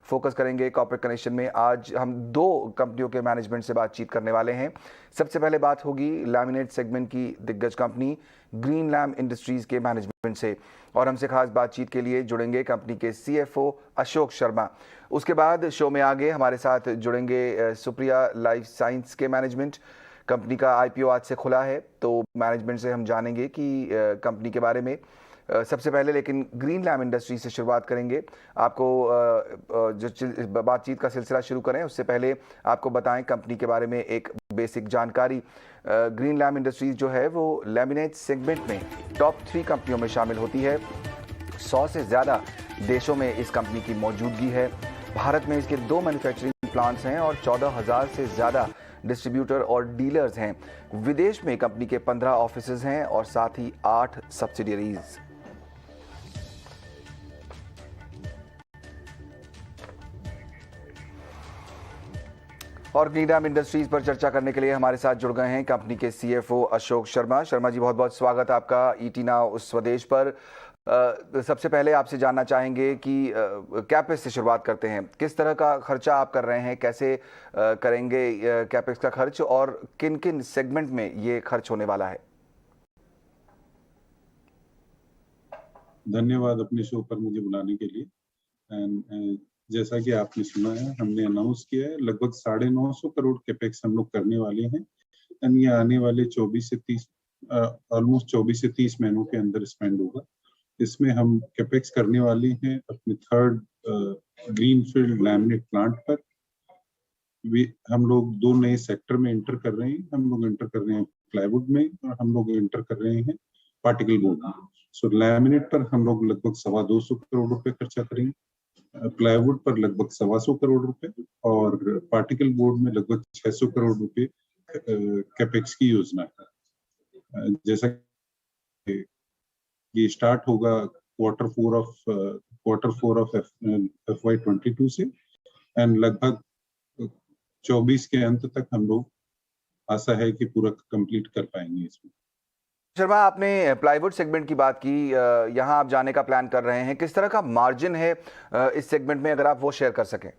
Focus करेंगे corporate connection में। आज हम दो कंपनियों के मैनेजमेंट से बातचीत करने वाले हैं। सबसे पहले बात होगी लैमिनेट सेगमेंट की दिग्गज कंपनी ग्रीन लैम इंडस्ट्रीज के मैनेजमेंट से, और हमसे खास बातचीत के लिए जुड़ेंगे कंपनी के CFO अशोक शर्मा। उसके बाद शो में आगे हमारे साथ जुड़ेंगे सुप्रिया लाइफ साइंस के मैनेजमेंट। कंपनी का IPO आज से खुला है, तो मैनेजमेंट से हम जानेंगे कि कंपनी के बारे में। सबसे पहले लेकिन ग्रीन लैम इंडस्ट्री से शुरुआत करेंगे। आपको जो बातचीत का सिलसिला शुरू करें उससे पहले आपको बताएं कंपनी के बारे में एक बेसिक जानकारी। ग्रीन लैम इंडस्ट्रीज जो है वो लैमिनेट सेगमेंट में टॉप 3 कंपनियों में शामिल होती है। 100 से ज़्यादा देशों में इस कंपनी की मौजूदगी है। भारत में इसके 2 मैन्युफैक्चरिंग प्लांट्स हैं और 14,000 से ज़्यादा डिस्ट्रीब्यूटर और डीलर्स हैं। विदेश में कंपनी के 15 ऑफिसेज हैं और साथ ही 8 सब्सिडियरीज। और ग्रीन लैम इंडस्ट्रीज पर चर्चा करने के लिए हमारे साथ जुड़ गए हैं कंपनी के CFO अशोक शर्मा। शर्मा जी, बहुत बहुत स्वागत आपका ET नाउ स्वदेश पर। सबसे पहले आपसे जानना चाहेंगे कि कैपेक्स से शुरुआत करते हैं। किस तरह का खर्चा आप कर रहे हैं, कैसे करेंगे कैपेक्स का खर्च, और किन किन सेगमेंट में ये खर्च होने वाला है? धन्यवाद अपने शो पर मुझे बुलाने के लिए। जैसा कि आपने सुना है, हमने अनाउंस किया है लगभग 950 करोड़ कैपेक्स हम लोग करने वाले हैं। एंड ये आने वाले 24 से 30 ऑलमोस्ट 24 से 30 महीनों के अंदर स्पेंड होगा। इसमें हम कैपेक्स करने वाले हैं अपने 3rd ग्रीनफील्ड लैमिनेट प्लांट पर। हम लोग 2 नए सेक्टर में एंटर कर रहे हैं। हम लोग एंटर कर रहे हैं प्लाईवुड में और हम लोग एंटर कर रहे हैं पार्टिकल बोर्ड में। सो लैमिनेट पर हम लोग लगभग 225 करोड़ रुपए खर्चा करेंगे, प्लाईवुड पर लगभग 125 करोड़ रुपए और पार्टिकल बोर्ड में लगभग 600 करोड़ रुपए कैपेक्स की योजना है। जैसा ये स्टार्ट होगा क्वार्टर 4 ऑफ FY22 से एंड लगभग 24 के अंत तक हम लोग आशा है कि पूरा कंप्लीट कर पाएंगे इसमें। शर्मा, आपने प्लाईवुड सेगमेंट की बात की, यहाँ आप जाने का प्लान कर रहे हैं। किस तरह का मार्जिन है इस सेगमेंट में, अगर आप वो शेयर कर सकें?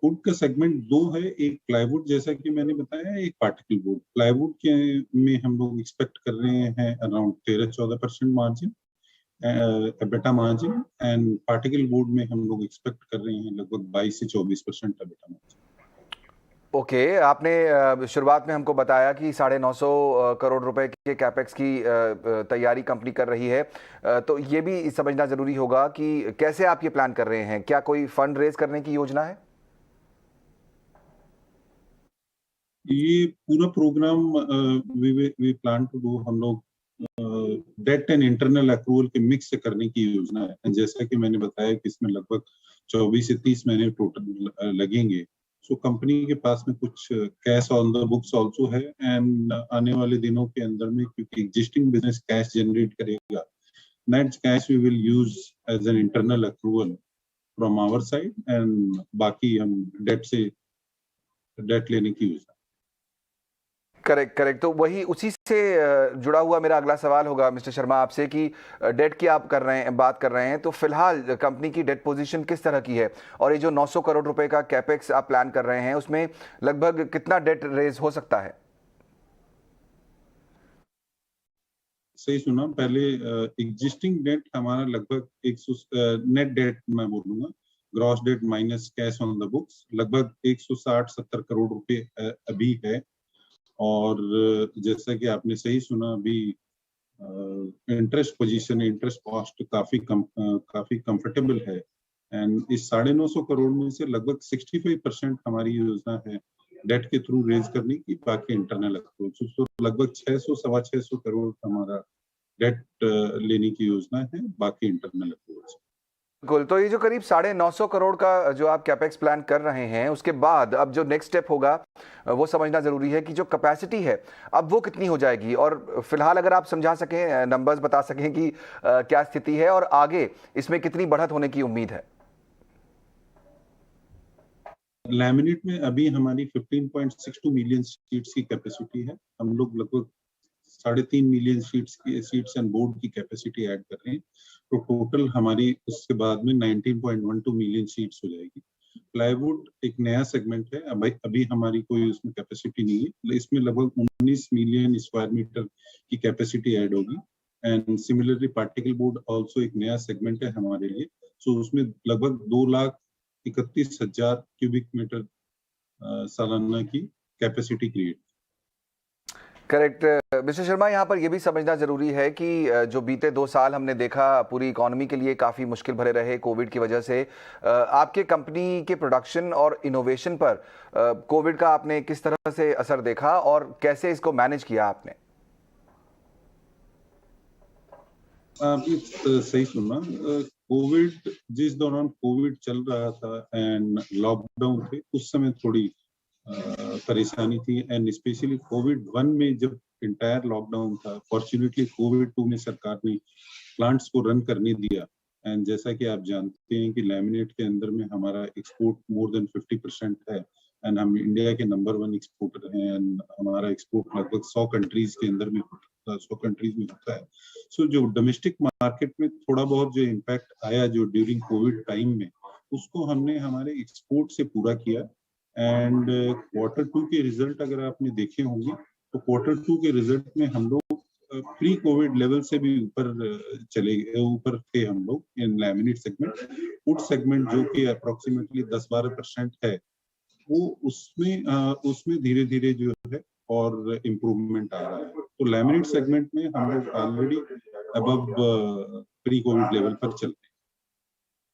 वुड का सेगमेंट 2 है, एक प्लाईवुड जैसा कि मैंने बताया, एक पार्टिकल बोर्ड। प्लाईवुड के में हम लोग एक्सपेक्ट कर रहे हैं around 13-14% margin EBITDA margin, and particle board में हम लोग एक्सपेक्ट कर रहे हैं लगभग 22 से 24% एबिटा मार्जिन। ओके, आपने शुरुआत में हमको बताया कि 950 करोड़ रुपए के कैपेक्स की तैयारी कंपनी कर रही है, तो ये भी समझना जरूरी होगा कि कैसे आप ये प्लान कर रहे हैं। क्या कोई फंड रेज करने की योजना है? ये पूरा program we plan to do, हम लोग डेट एंड इंटरनल अप्रूवल के मिक्स से करने की योजना है। जैसा कि मैंने बताया कि इसमें लगभग 24 से 30 महीने टोटल लगेंगे। सो कंपनी के पास में कुछ cash on the books also है, एंड आने वाले दिनों के अंदर में क्योंकि एग्जिस्टिंग बिजनेस कैश जनरेट करेगा, net cash we will use as an internal approval from our side, and बाकी हम डेट लेने की योजना। करेक्ट। तो वही उसी से जुड़ा हुआ मेरा अगला सवाल होगा मिस्टर शर्मा आपसे कि डेट की आप बात कर रहे हैं, तो फिलहाल कंपनी की डेट पोजीशन किस तरह की है, और ये जो 900 करोड़ रुपए का कैपेक्स आप प्लान कर रहे हैं उसमें लगभग कितना डेट रेज हो सकता है? सही सुना, पहले एग्जिस्टिंग डेट हमारा लगभग 100 नेट डेट मैं बोलूंगा, gross debt minus cash on the books लगभग 160-70 करोड़ रुपए अभी है। और जैसा कि आपने सही सुना, अभी इंटरेस्ट पोजीशन, इंटरेस्ट कॉस्ट काफी कंफर्टेबल है, एंड इस 950 करोड़ में से लगभग 65% हमारी योजना है डेट के थ्रू रेज करने की, बाकी इंटरनल अप्रोच। तो लगभग 600-625 करोड़ हमारा डेट लेने की योजना है, बाकी इंटरनल अप्रोच। बिल्कुल, तो ये जो करीब 950 करोड़ का जो आप कैपेक्स प्लान कर रहे हैं, उसके बाद अब जो नेक्स्ट स्टेप होगा वो समझना जरूरी है कि जो कैपेसिटी है अब वो कितनी हो जाएगी, और फिलहाल अगर आप समझा सकें, नंबर्स बता सकें कि क्या स्थिति है और आगे इसमें कितनी बढ़त होने की उम्मीद है। लैमिनेट में अभी हमारी 15.62 मिलियन शीट्स की कैपेसिटी है। हम लोग लगभग 3.5 मिलियन सीट्स एंड बोर्ड की कैपेसिटी ऐड कर रहे हैं, तो टोटल हमारी उसके बाद में 19.12 मिलियन सीट्स हो जाएगी। प्लाईवुड एक नया सेगमेंट है, अभी हमारी कोई उसमें कैपेसिटी नहीं है, इसमें लगभग 19 मिलियन स्क्वायर मीटर की कैपेसिटी ऐड होगी। And similarly particle board also एक नया सेगमेंट है हमारे लिए, सो उसमें लगभग 2,31,000 क्यूबिक मीटर सालाना की capacity create. Correct. Mister Sharma, यहाँ पर यह भी समझना जरूरी है कि जो बीते 2 साल हमने देखा पूरी इकोनॉमी के लिए काफ़ी मुश्किल भरे रहे कोविड की वजह से, आपके कंपनी के प्रोडक्शन और इनोवेशन पर कोविड का आपने किस तरह से असर देखा और कैसे इसको मैनेज किया आपने? आपने सही सुना, कोविड जिस दौरान कोविड चल रहा था एंड लॉकडाउन थे, उस समय थोड़ी परेशानी थी। एंड स्पेशली कोविड 1 में जब इंटायर लॉकडाउन था, फॉर्चुनेटली कोविड 2 में सरकार ने प्लांट्स को रन करने दिया। एंड जैसा कि आप जानते हैं कि लैमिनेट के अंदर में हमारा एक्सपोर्ट मोर देन 50% है एंड हम इंडिया के नंबर 1 एक्सपोर्टर हैं एंड हमारा एक्सपोर्ट लगभग 100 कंट्रीज के अंदर में 100 कंट्रीज में होता है। सो जो डोमेस्टिक मार्केट में थोड़ा बहुत जो इम्पैक्ट आया जो ड्यूरिंग कोविड टाइम में, उसको हमने हमारे एक्सपोर्ट से पूरा किया। एंड Q2 के रिजल्ट अगर आपने देखे होंगे तो Q2 के रिजल्ट में हम लोग प्री कोविड लेवल से भी ऊपर थे हम लोग इन लैमिनेट सेगमेंट। वुड सेगमेंट जो कि अप्रोक्सीमेटली 10-12% है, वो उसमें धीरे धीरे जो है और इम्प्रूवमेंट आ रहा है। तो लैमिनेट सेगमेंट में हम लोग already above pre Covid level पर चल रहे हैं।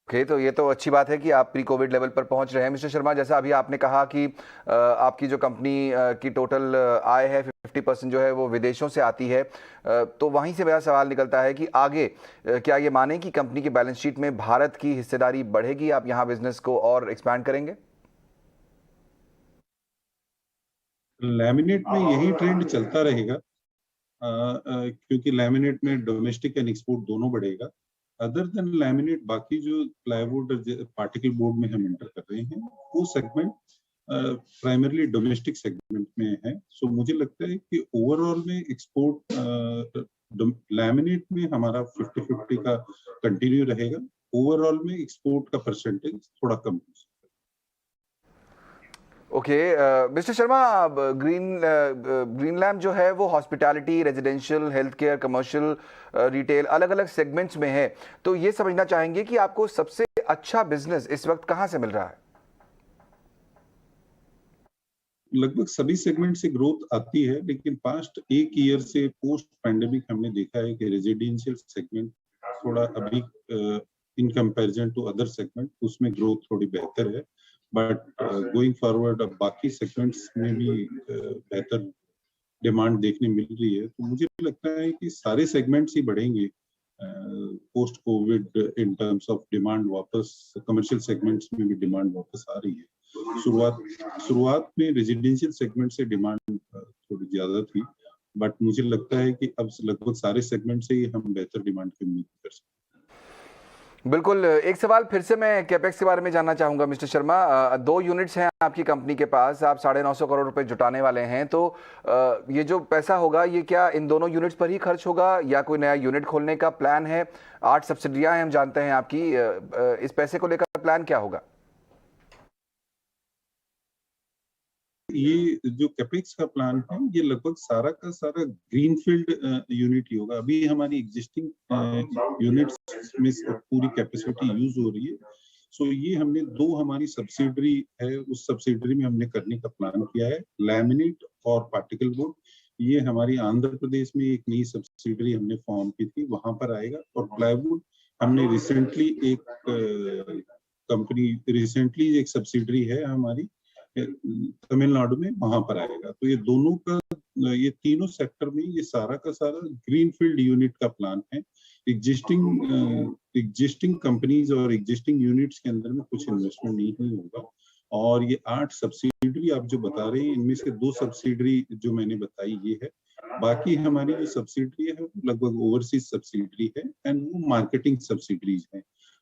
ओके, तो ये तो अच्छी बात है कि आप प्री कोविड लेवल पर पहुंच रहे हैं। मिस्टर शर्मा, जैसा अभी आपने कहा कि आपकी जो कंपनी की टोटल आय है 50% जो है वो विदेशों से आती है, तो वहीं से मेरा सवाल निकलता है कि आगे क्या ये माने कि कंपनी की बैलेंस शीट में भारत की हिस्सेदारी बढ़ेगी, आप यहाँ बिजनेस को और एक्सपैंड करेंगे? लैमिनेट में यही ट्रेंड चलता रहेगा, क्योंकि लैमिनेट में डोमेस्टिक एंड एक्सपोर्ट दोनों बढ़ेगा। अदर देन लैमिनेट बाकी जो प्लाईवुड पार्टिकल बोर्ड में हम एंटर कर रहे हैं, वो सेगमेंट प्राइमरली डोमेस्टिक सेगमेंट में है। सो मुझे लगता है कि ओवरऑल में एक्सपोर्ट लैमिनेट में हमारा 50-50 का कंटिन्यू रहेगा। ओवरऑल में एक्सपोर्ट का परसेंटेज थोड़ा कम हो सकता है। Okay, mister Sharma, green lamp जो है वो hospitality, residential, health care, commercial, retail, अलग अलग सेगमेंट्स में है, तो ये समझना चाहेंगे कि आपको सबसे अच्छा बिजनेस इस वक्त कहां से मिल रहा है? लगभग सभी सेगमेंट से ग्रोथ आती है, लेकिन पास्ट 1 ईयर से पोस्ट पैंडेमिक हमने देखा है कि रेजिडेंशियल सेगमेंट थोड़ा अभी in comparison to other segment उसमें ग्रोथ थोड़ी बेहतर है। बट गोइंग फॉरवर्ड अब बाकी सेगमेंट्स में भी बेहतर डिमांड देखने मिल रही है। तो मुझे लगता है कि सारे सेगमेंट्स ही बढ़ेंगे post Covid in terms of demand. वापस कमर्शियल सेगमेंट्स में भी डिमांड वापस आ रही है। शुरुआत में रेजिडेंशियल सेगमेंट से डिमांड थोड़ी ज्यादा थी, बट मुझे लगता है कि अब लगभग सारे सेगमेंट से ही हम बेहतर डिमांड की उम्मीद कर सकते हैं। बिल्कुल। एक सवाल फिर से मैं कैपेक्स के बारे में जानना चाहूंगा मिस्टर शर्मा। 2 यूनिट्स हैं आपकी कंपनी के पास, आप 950 करोड़ रुपए जुटाने वाले हैं, तो ये जो पैसा होगा ये क्या इन दोनों यूनिट्स पर ही खर्च होगा या कोई नया यूनिट खोलने का प्लान है? 8 सब्सिडियां हैं हम जानते हैं आपकी, इस पैसे को लेकर प्लान क्या होगा? ये जो कैपेक्स का प्लान है, ये लगभग सारा का सारा ग्रीनफील्ड यूनिट ही होगा। अभी हमारी एग्जिस्टिंग यूनिट्स में पूरी कैपेसिटी यूज हो रही है। सो ये हमने 2 हमारी सब्सिडरी है, उस सब्सिडरी में हमने करने का प्लान किया है। लैमिनेट और पार्टिकल बोर्ड ये हमारी आंध्र प्रदेश में एक नई सब्सिडरी हमने फॉर्म की थी, वहां पर आएगा। और प्लाईवुड हमने रिसेंटली एक सब्सिडरी है हमारी तमिलनाडु में, वहां पर आएगा। तो ये दोनों का, ये तीनों सेक्टर में ये सारा का सारा ग्रीनफील्ड यूनिट का प्लान है। एग्जिस्टिंग कंपनीज और एग्जिस्टिंग यूनिट्स के अंदर में कुछ इन्वेस्टमेंट नहीं होगा। और ये 8 सब्सिडरी आप जो बता रहे हैं, इनमें से 2 सब्सिडरी जो मैंने बताई ये है। बाकी हमारी जो सब्सिडरी है वो लगभग ओवरसीज सब्सिडरी है एंड वो मार्केटिंग सब्सिडरीज है।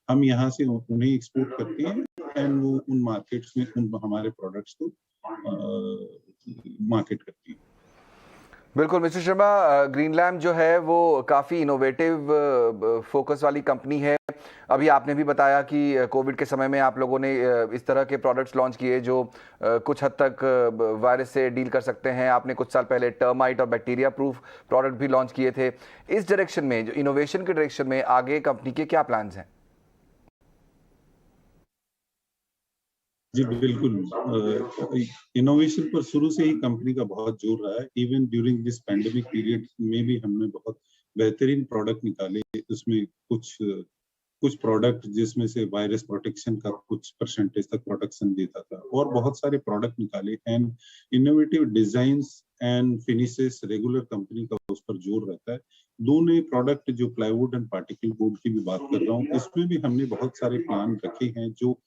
हम यहाँ से उन्हें एक्सपोर्ट करते हैं एंड वो उन मार्केट्स में हमारे प्रोडक्ट्स को मार्केट करती है। बिल्कुल मिस्टर शर्मा, ग्रीन लैम्प जो है वो काफ़ी इनोवेटिव फोकस वाली कंपनी है। अभी आपने भी बताया कि कोविड के समय में आप लोगों ने इस तरह के प्रोडक्ट्स लॉन्च किए जो कुछ हद तक वायरस से डील कर सकते हैं। आपने कुछ साल पहले टर्माइट और बैक्टीरिया प्रूफ प्रोडक्ट भी लॉन्च किए थे। इस डायरेक्शन में, जो इनोवेशन के डायरेक्शन में, आगे कंपनी के क्या प्लान्स हैं? जी बिल्कुल, इनोवेशन पर शुरू से ही कंपनी का बहुत जोर रहा है। Even during this pandemic period में भी हमने बहुत बेहतरीन प्रोडक्ट निकाले। उसमें कुछ प्रोडक्ट जिसमें से वायरस प्रोटेक्शन का कुछ परसेंटेज तक प्रोटेक्शन देता था, और बहुत सारे प्रोडक्ट निकाले। And innovative designs and finishes regular company का उस पर जोर रहता है। दो नए प्रोडक्ट जो प्लाईवुड एंड पार्टिकल बोर्ड की भी बात कर रहा हूँ, इसमें भी हमने बहुत सारे प्लान रखे हैं जो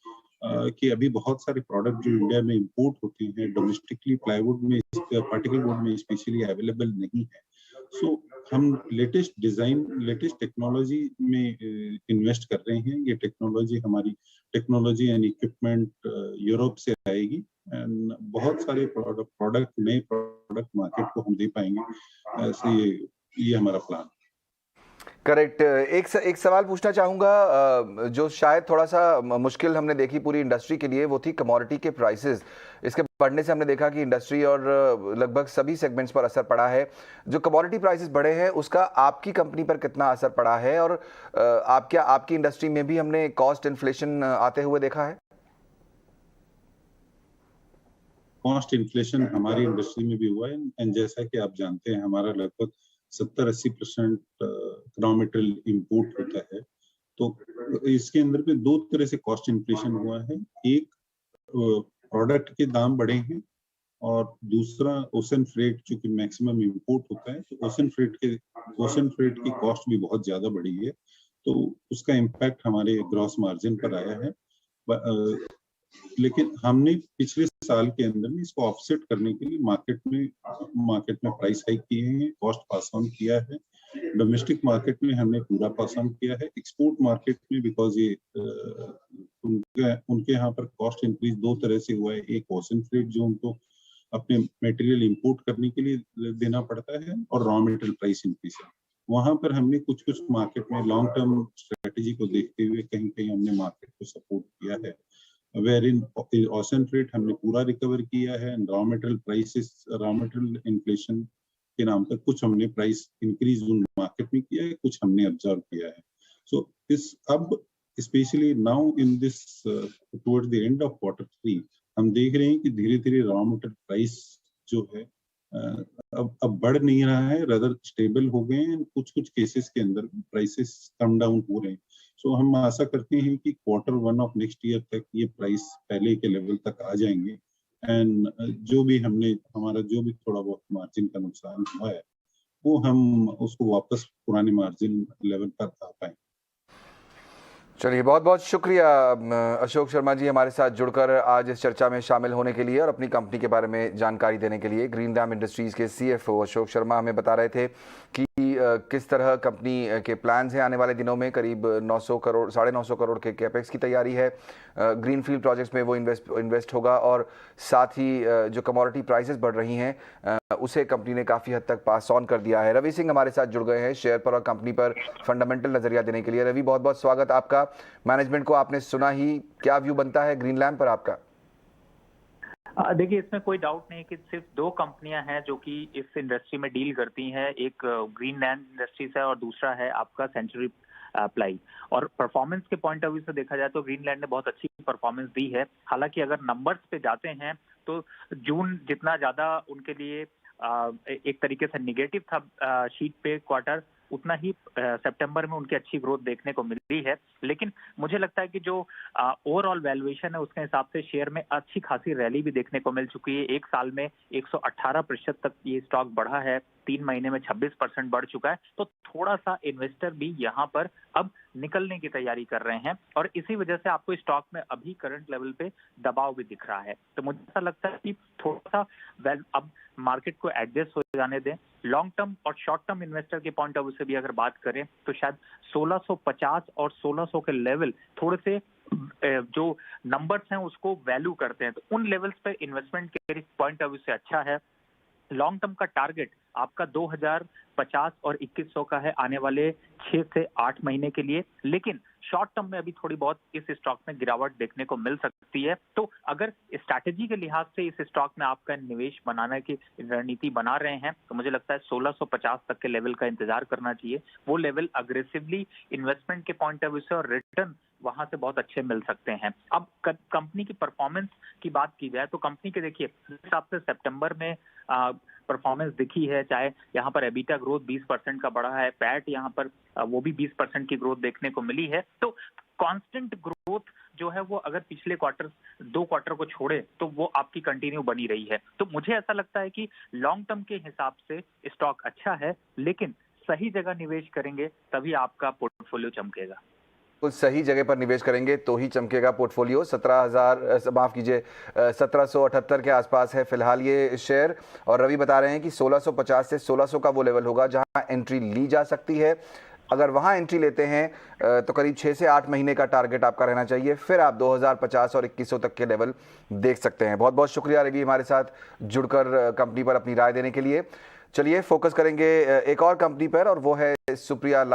कि अभी बहुत सारे प्रोडक्ट जो इंडिया में इंपोर्ट होते हैं डोमेस्टिकली प्लाईवुड में, पार्टिकल बोर्ड में स्पेशली अवेलेबल नहीं है। सो हम लेटेस्ट डिजाइन, लेटेस्ट टेक्नोलॉजी में इन्वेस्ट कर रहे हैं। ये टेक्नोलॉजी हमारी टेक्नोलॉजी एंड इक्विपमेंट यूरोप से आएगी, एंड बहुत सारे प्रोडक्ट नए प्रोडक्ट मार्केट को हम दे पाएंगे। ऐसे ये हमारा प्लान। करेक्ट। एक सवाल पूछना चाहूँगा, जो शायद थोड़ा सा मुश्किल हमने देखी पूरी इंडस्ट्री के लिए, वो थी कमोडिटी के प्राइसेस। इसके बढ़ने से हमने देखा कि इंडस्ट्री और लगभग सभी सेगमेंट्स पर असर पड़ा है। जो कमोडिटी प्राइसेस बढ़े हैं उसका आपकी कंपनी पर कितना असर पड़ा है, और आपकी इंडस्ट्री में भी हमने कॉस्ट इन्फ्लेशन आते हुए देखा है? कॉस्ट इन्फ्लेशन हमारी इंडस्ट्री में भी हुआ है, एंड जैसा कि आप जानते हैं हमारा लगभग 70-80% रॉ मटेरियल इंपोर्ट होता है। तो इसके अंदर पे दो तरह से कॉस्ट इन्फ्लेशन हुआ है। एक, प्रोडक्ट के दाम बढ़े हैं, और दूसरा ओशन फ्रेट, चूंकि मैक्सिमम इंपोर्ट होता है तो ओशन फ्रेट की कॉस्ट भी बहुत ज्यादा बढ़ी है। तो उसका इम्पैक्ट हमारे ग्रॉस मार्जिन पर आया है। लेकिन हमने पिछले साल के अंदर में इसको ऑफसेट करने के लिए मार्केट में प्राइस हाइक किए हैं, कॉस्ट पास ऑन किया है। डोमेस्टिक मार्केट में हमने पूरा पास ऑन किया है। एक्सपोर्ट मार्केट में बिकॉज ये उनके यहाँ पर कॉस्ट इंक्रीज दो तरह से हुआ है। एक ओशन फ्रेट जो उनको अपने मटेरियल इंपोर्ट करने के लिए देना पड़ता है, और रॉ मटेरियल प्राइस इंक्रीज है। वहां पर हमने कुछ मार्केट में लॉन्ग टर्म स्ट्रेटेजी को देखते हुए कहीं कहीं हमने मार्केट को सपोर्ट किया है। वेयर इन ओशन फ्रेट हमने पूरा रिकवर किया है, एंड रॉ मटेरियल इन्फ्लेशन के नाम पर कुछ हमने प्राइस इंक्रीज उन मार्केट में किया है, कुछ हमने ऑब्जर्व किया है। सो इस अब specially now in this towards the end of Q3 हम देख रहे हैं कि धीरे धीरे रॉ मटेरियल प्राइस जो है अब बढ़ नहीं रहा है, रदर स्टेबल हो गए हैं। कुछ केसेस के अंदर प्राइसेस कम डाउन हो रहे हैं। सो हम आशा करते हैं कि Q1 ऑफ नेक्स्ट ईयर तक ये प्राइस पहले के लेवल तक आ जाएंगे, एंड हमारा जो भी थोड़ा बहुत मार्जिन का नुकसान हुआ है वो हम उसको वापस पुराने मार्जिन लेवल पर आ पाएंगे। चलिए, बहुत बहुत शुक्रिया अशोक शर्मा जी, हमारे साथ जुड़कर आज इस चर्चा में शामिल होने के लिए और अपनी कंपनी के बारे में जानकारी देने के लिए। ग्रीन लैम्प इंडस्ट्रीज़ के CFO अशोक शर्मा हमें बता रहे थे कि किस तरह कंपनी के प्लान्स हैं। आने वाले दिनों में करीब 900 करोड़ 950 करोड़ के कैपेक्स की तैयारी है। ग्रीनफील्ड प्रोजेक्ट्स में वो इन्वेस्ट होगा, और साथ ही जो कमोडिटी प्राइसेस बढ़ रही हैं उसे कंपनी ने काफ़ी हद तक पास ऑन कर दिया है। रवि सिंह हमारे साथ जुड़ गए हैं शेयर पर और कंपनी पर फंडामेंटल नज़रिया देने के लिए। रवि, बहुत बहुत स्वागत आपका। मैनेजमेंट को आपने सुना ही, क्या व्यू बनता है ग्रीन लैम्प पर आपका? देखिए, इसमें कोई डाउट नहीं कि सिर्फ दो कंपनियां हैं जो कि इस इंडस्ट्री में डील करती हैं। एक ग्रीन लैंड इंडस्ट्रीज है और दूसरा है आपका सेंचुरी प्लाई। और परफॉर्मेंस के पॉइंट ऑफ व्यू से देखा जाए तो ग्रीन लैंड ने बहुत अच्छी परफॉर्मेंस दी है। हालांकि अगर नंबर्स पे जाते हैं तो जून जितना ज्यादा उनके लिए एक तरीके से निगेटिव था शीट पे क्वार्टर, उतना ही सितंबर में उनकी अच्छी ग्रोथ देखने को मिल रही है। लेकिन मुझे लगता है कि जो ओवरऑल वैल्यूएशन है उसके हिसाब से शेयर में अच्छी खासी रैली भी देखने को मिल चुकी है। एक साल में 118% तक ये स्टॉक बढ़ा है, 3 महीने में 26% बढ़ चुका है। तो थोड़ा सा इन्वेस्टर भी यहाँ पर अब निकलने की तैयारी कर रहे हैं, और इसी वजह से आपको स्टॉक में अभी करंट लेवल पे दबाव भी दिख रहा है। तो मुझे ऐसा लगता है कि थोड़ा सा अब मार्केट को एडजस्ट हो जाने दें। लॉन्ग टर्म और शॉर्ट टर्म इन्वेस्टर के पॉइंट ऑफ व्यू से भी अगर बात करें तो शायद 1650 और 1600 के लेवल थोड़े से जो नंबर्स हैं उसको वैल्यू करते हैं, तो उन लेवल्स पे इन्वेस्टमेंट के पॉइंट ऑफ व्यू से अच्छा है। लॉन्ग टर्म का टारगेट आपका 2050 और 2100 का है आने वाले 6 से 8 महीने के लिए। लेकिन शॉर्ट टर्म में अभी थोड़ी बहुत इस स्टॉक में गिरावट देखने को मिल सकती है। तो अगर स्ट्रैटेजी के लिहाज से इस स्टॉक में आपका निवेश बनाने की रणनीति बना रहे हैं तो मुझे लगता है 1650 तक के लेवल का इंतजार करना चाहिए। वो लेवल अग्रेसिवली इन्वेस्टमेंट के पॉइंट ऑफ व्यू से और रिटर्न वहां से बहुत अच्छे मिल सकते हैं। अब कंपनी की परफॉर्मेंस की बात की जाए तो कंपनी के देखिए जिस हिसाब से सितंबर में परफॉर्मेंस दिखी है, चाहे यहाँ पर एबिटा ग्रोथ 20% का बढ़ा है, पैट यहाँ पर वो भी 20% की ग्रोथ देखने को मिली है। तो कांस्टेंट ग्रोथ जो है वो अगर पिछले दो क्वार्टर को छोड़े तो वो आपकी कंटिन्यू बनी रही है। तो मुझे ऐसा लगता है कि लॉन्ग टर्म के हिसाब से स्टॉक अच्छा है, लेकिन सही जगह निवेश करेंगे तभी आपका पोर्टफोलियो चमकेगा। कुछ सही जगह पर निवेश करेंगे तो ही चमकेगा पोर्टफोलियो। 1778 के आसपास है फिलहाल ये शेयर, और रवि बता रहे हैं कि 1650 से 1600 का वो लेवल होगा जहां एंट्री ली जा सकती है। अगर वहां एंट्री लेते हैं तो करीब 6 से 8 महीने का टारगेट आपका रहना चाहिए, फिर आप 2050 और 2100 तक के लेवल देख सकते हैं। बहुत बहुत शुक्रिया रवि हमारे साथ जुड़कर कंपनी पर अपनी राय देने के लिए। चलिए फोकस करेंगे एक और कंपनी पर, और वो है सुप्रिया